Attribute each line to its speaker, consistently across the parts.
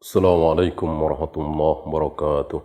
Speaker 1: Assalamualaikum warahmatullahi wabarakatuh.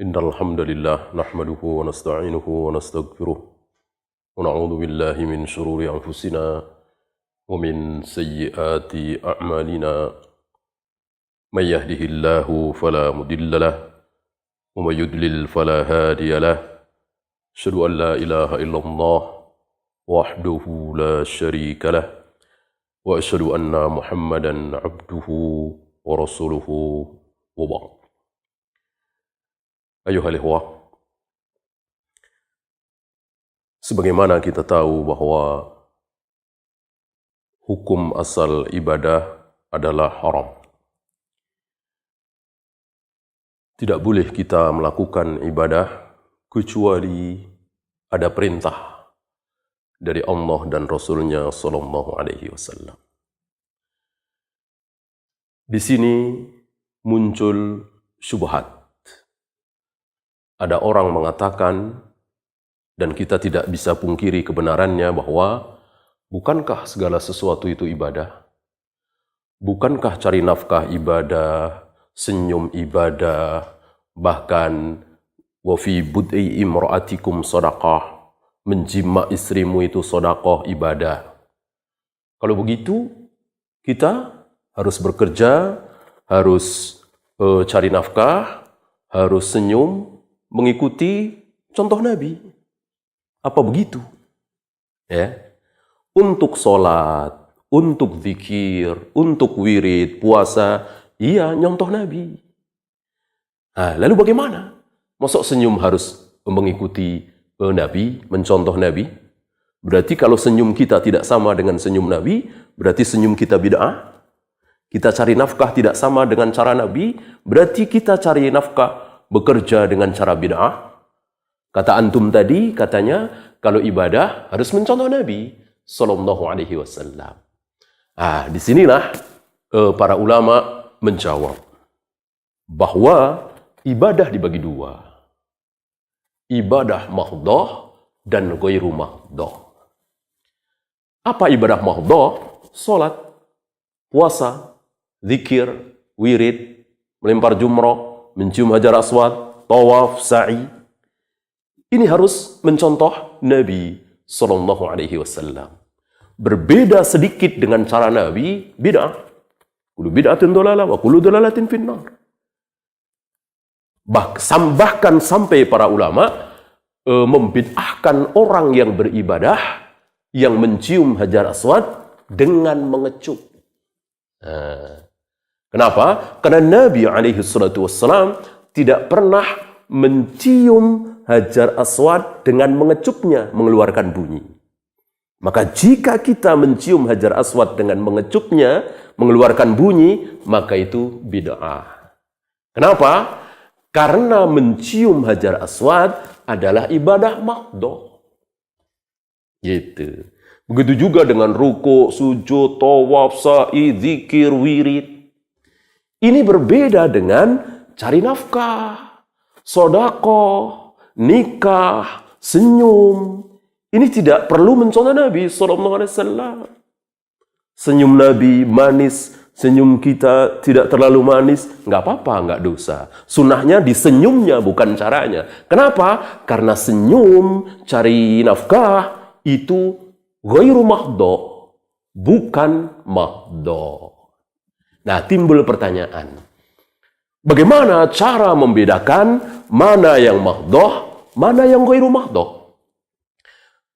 Speaker 1: Innal hamdalillah nahmaduhu wa nasta'inuhu wa nastaghfiruh wa na'udzu billahi min shururi anfusina wa min sayyiati a'malina. May yahdihillahu fala mudilla lahu wa may yudlil fala hadiya lahu. Asyhadu an la ilaha illallah wahdahu la syarika lahu wa asyhadu anna Muhammadan abduhu wa rasuluhu wa ba'd. Ayuhal ikhwah, sebagaimana kita tahu bahwa hukum asal ibadah adalah haram. Tidak boleh kita melakukan ibadah kecuali ada perintah dari Allah dan Rasulnya sallallahu alaihi wasallam. Di sini muncul syubhat. Ada orang mengatakan, dan kita tidak bisa pungkiri kebenarannya, bahwa bukankah segala sesuatu itu ibadah? Bukankah cari nafkah ibadah, senyum ibadah, bahkan wa fi bud'i imra'atikum shadaqah, menjima istrimu itu sedekah ibadah. Kalau begitu, kita harus bekerja, harus cari nafkah, harus senyum, mengikuti contoh Nabi. Apa begitu? Ya. Untuk sholat, untuk zikir, untuk wirid, puasa, iya nyontoh Nabi. Nah, lalu bagaimana? Masuk senyum harus mengikuti Nabi, mencontoh Nabi? Berarti kalau senyum kita tidak sama dengan senyum Nabi, berarti senyum kita bid'ah. Kita cari nafkah tidak sama dengan cara Nabi, berarti kita cari nafkah, bekerja dengan cara bid'ah. Kata antum tadi, katanya, kalau ibadah harus mencontoh Nabi sallallahu alaihi wasallam. Disinilah para ulama menjawab bahwa ibadah dibagi dua. Ibadah mahdhah dan ghairu mahdhah. Apa ibadah mahdhah? Salat, puasa, zikir, wirid, melempar jumrah, mencium hajar aswad, tawaf, sa'i. Ini harus mencontoh Nabi sallallahu alaihi wasallam. Berbeda sedikit dengan cara Nabi, bid'ah. Kullu bid'atin dhalalah wa kullu dhalalatin finnar. Bahkan sampai para ulama membid'ahkan orang yang beribadah yang mencium hajar aswad dengan mengecup. Kenapa? Karena Nabi alaihi salatu wassalam tidak pernah mencium hajar aswad dengan mengecupnya, mengeluarkan bunyi. Maka jika kita mencium hajar aswad dengan mengecupnya, mengeluarkan bunyi, maka itu bid'ah. Kenapa? Karena mencium hajar aswad adalah ibadah mahdhah. Gitu. Begitu juga dengan ruku, sujud, tawaf, sa'i, zikir, wirid. Ini berbeda dengan cari nafkah, sedekah, nikah, senyum. Ini tidak perlu mencontoh Nabi sallallahu alaihi wasallam. Senyum Nabi manis, senyum kita tidak terlalu manis, nggak apa-apa, nggak dosa. Sunnahnya di senyumnya, bukan caranya. Kenapa? Karena senyum, cari nafkah, itu ghairu mahdhah, bukan mahdhah. Nah, timbul pertanyaan. Bagaimana cara membedakan mana yang mahdhah, mana yang ghairu mahdhah?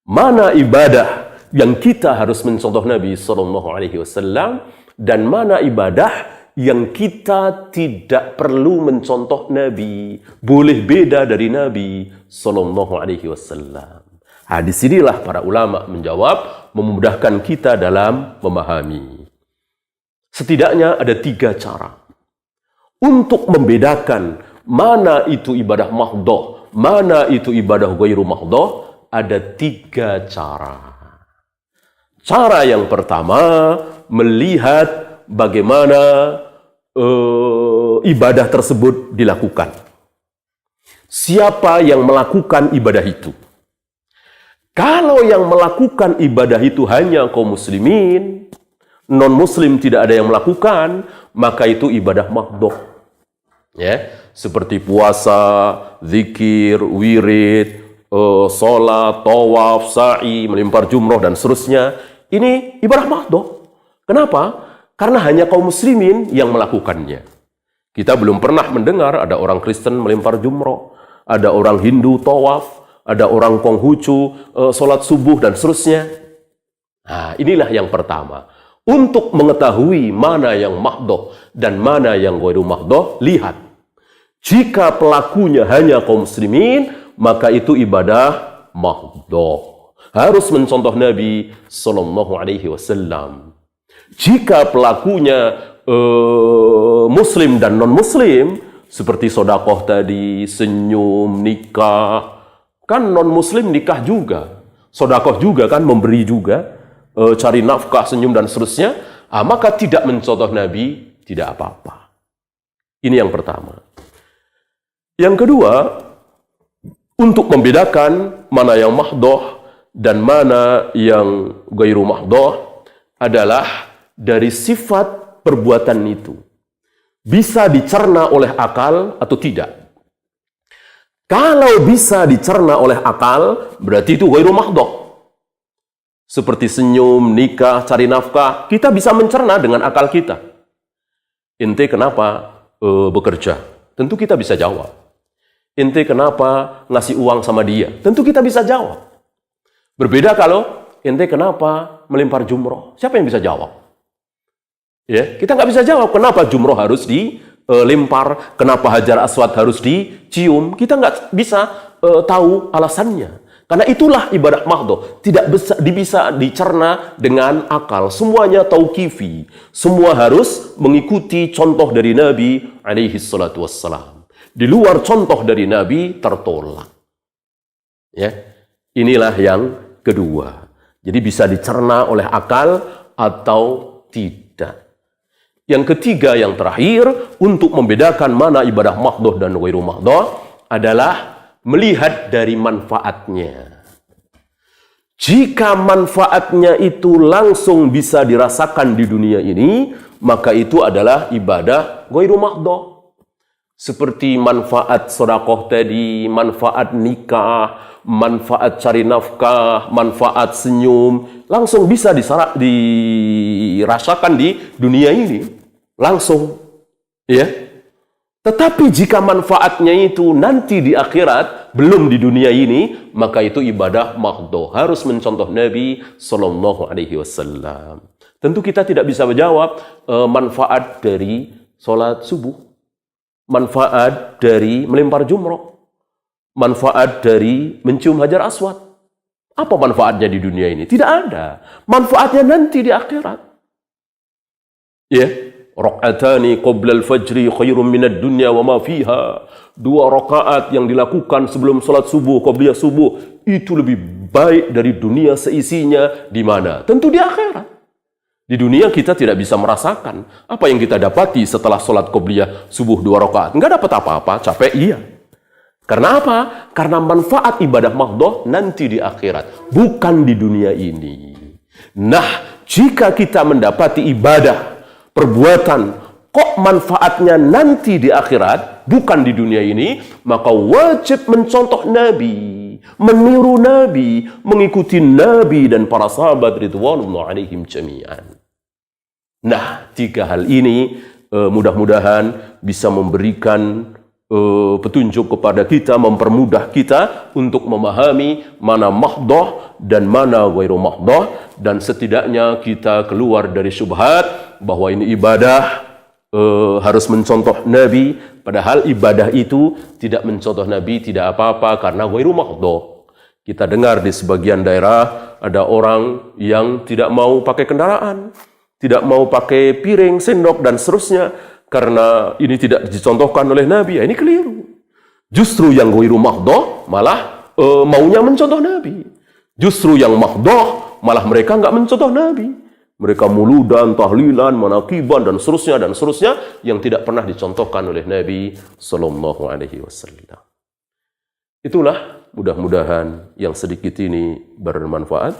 Speaker 1: Mana ibadah yang kita harus mencontoh Nabi sallallahu alaihi wasallam dan mana ibadah yang kita tidak perlu mencontoh Nabi, boleh beda dari Nabi sallallahu alaihi wasallam. Disinilah para ulama menjawab, memudahkan kita dalam memahami. Setidaknya ada 3 cara untuk membedakan mana itu ibadah mahdhah, mana itu ibadah ghairu mahdhah. Ada 3 cara. Cara yang pertama, melihat bagaimana ibadah tersebut dilakukan. Siapa yang melakukan ibadah itu? Kalau yang melakukan ibadah itu hanya kaum muslimin, non-muslim tidak ada yang melakukan, maka itu ibadah mahdhah. Ya, seperti puasa, zikir, wirid, sholat, tawaf, sa'i, melempar jumroh dan seterusnya. Ini ibadah mahdhah. Kenapa? Karena hanya kaum muslimin yang melakukannya. Kita belum pernah mendengar ada orang Kristen melempar jumroh, ada orang Hindu tawaf, ada orang Konghucu sholat subuh dan seterusnya. Nah, inilah yang pertama. Untuk mengetahui mana yang mahdhah dan mana yang ghairu mahdhah, lihat. Jika pelakunya hanya kaum muslimin, maka itu ibadah mahdhah. Harus mencontoh Nabi Sallallahu Alaihi Wasallam. Jika pelakunya muslim dan non-muslim, seperti sodakoh tadi, senyum, nikah, kan non-muslim nikah juga, sodakoh juga kan, memberi juga, cari nafkah, senyum dan seterusnya, maka tidak mencontoh Nabi, tidak apa-apa. Ini yang pertama. Yang kedua, untuk membedakan mana yang mahdhah dan mana yang ghairu mahdhah adalah dari sifat perbuatan itu. Bisa dicerna oleh akal atau tidak. Kalau bisa dicerna oleh akal, berarti itu ghairu mahdhah. Seperti senyum, nikah, cari nafkah, kita bisa mencerna dengan akal kita. Ente kenapa bekerja? Tentu kita bisa jawab. Ente kenapa ngasih uang sama dia? Tentu kita bisa jawab. Berbeda kalau ente kenapa melempar jumroh? Siapa yang bisa jawab? Ya, kita nggak bisa jawab kenapa jumroh harus dilempar, kenapa Hajar Aswad harus dicium. Kita nggak bisa tahu alasannya. Karena itulah ibadah mahdhah. Tidak bisa dicerna dengan akal. Semuanya tauqifi. Semua harus mengikuti contoh dari Nabi alaihi salatu wassalam. Di luar contoh dari Nabi tertolak. Ya, inilah yang kedua. Jadi bisa dicerna oleh akal atau tidak. Yang ketiga, yang terakhir, untuk membedakan mana ibadah mahdhah dan ghairu mahdhah adalah melihat dari manfaatnya. Jika manfaatnya itu langsung bisa dirasakan di dunia ini, maka itu adalah ibadah ghairu mahdhah. Seperti manfaat sedekah tadi, manfaat nikah, manfaat cari nafkah, manfaat senyum, langsung bisa dirasakan di dunia ini. Langsung, ya. Tetapi jika manfaatnya itu nanti di akhirat, belum di dunia ini, maka itu ibadah mahdhah. Harus mencontoh Nabi Sallallahu Alaihi Wasallam. Tentu kita tidak bisa menjawab manfaat dari sholat subuh, manfaat dari melempar jumroh, manfaat dari mencium Hajar Aswad. Apa manfaatnya di dunia ini? Tidak ada. Manfaatnya nanti di akhirat. Ya. Raka'atani qabla al-fajri khairum minad dunya wa ma fiha. 2 rakaat yang dilakukan sebelum salat subuh, qabliyah subuh, itu lebih baik dari dunia seisinya. Di mana? Tentu di akhirat. Di dunia kita tidak bisa merasakan apa yang kita dapati setelah salat qabliyah subuh 2 rakaat. Enggak dapat apa-apa, capek iya. Karena apa? Karena manfaat ibadah mahdhah nanti di akhirat, bukan di dunia ini. Nah, jika kita mendapati ibadah perbuatan kok manfaatnya nanti di akhirat, bukan di dunia ini, maka wajib mencontoh Nabi, meniru Nabi, mengikuti Nabi dan para sahabat ridwanullah alaihim jami'an. Nah, 3 hal ini mudah-mudahan bisa memberikan petunjuk kepada kita, mempermudah kita untuk memahami mana mahdhah dan mana ghairu mahdhah, dan setidaknya kita keluar dari syubhat bahwa ini ibadah harus mencontoh Nabi, padahal ibadah itu tidak mencontoh Nabi tidak apa-apa karena ghairu mahdhah. Kita dengar di sebagian daerah ada orang yang tidak mau pakai kendaraan, tidak mau pakai piring, sendok dan seterusnya karena ini tidak dicontohkan oleh Nabi. Ya, ini keliru. Justru yang ghairu mahdhah malah maunya mencontoh Nabi. Justru yang mahdhah malah mereka nggak mencontoh Nabi. Mereka muludan, tahlilan, manakiban, dan seterusnya yang tidak pernah dicontohkan oleh Nabi Sallallahu Alaihi Wasallam. Itulah mudah-mudahan yang sedikit ini bermanfaat.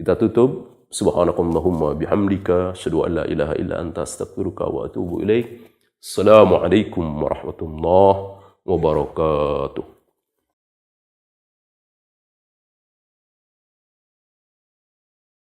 Speaker 1: Kita tutup Subhanakallahumma bihamdika asyhadu an la ilaha illa anta astaghfiruka wa atubu ilaik. Assalamualaikum warahmatullahi wabarakatuh.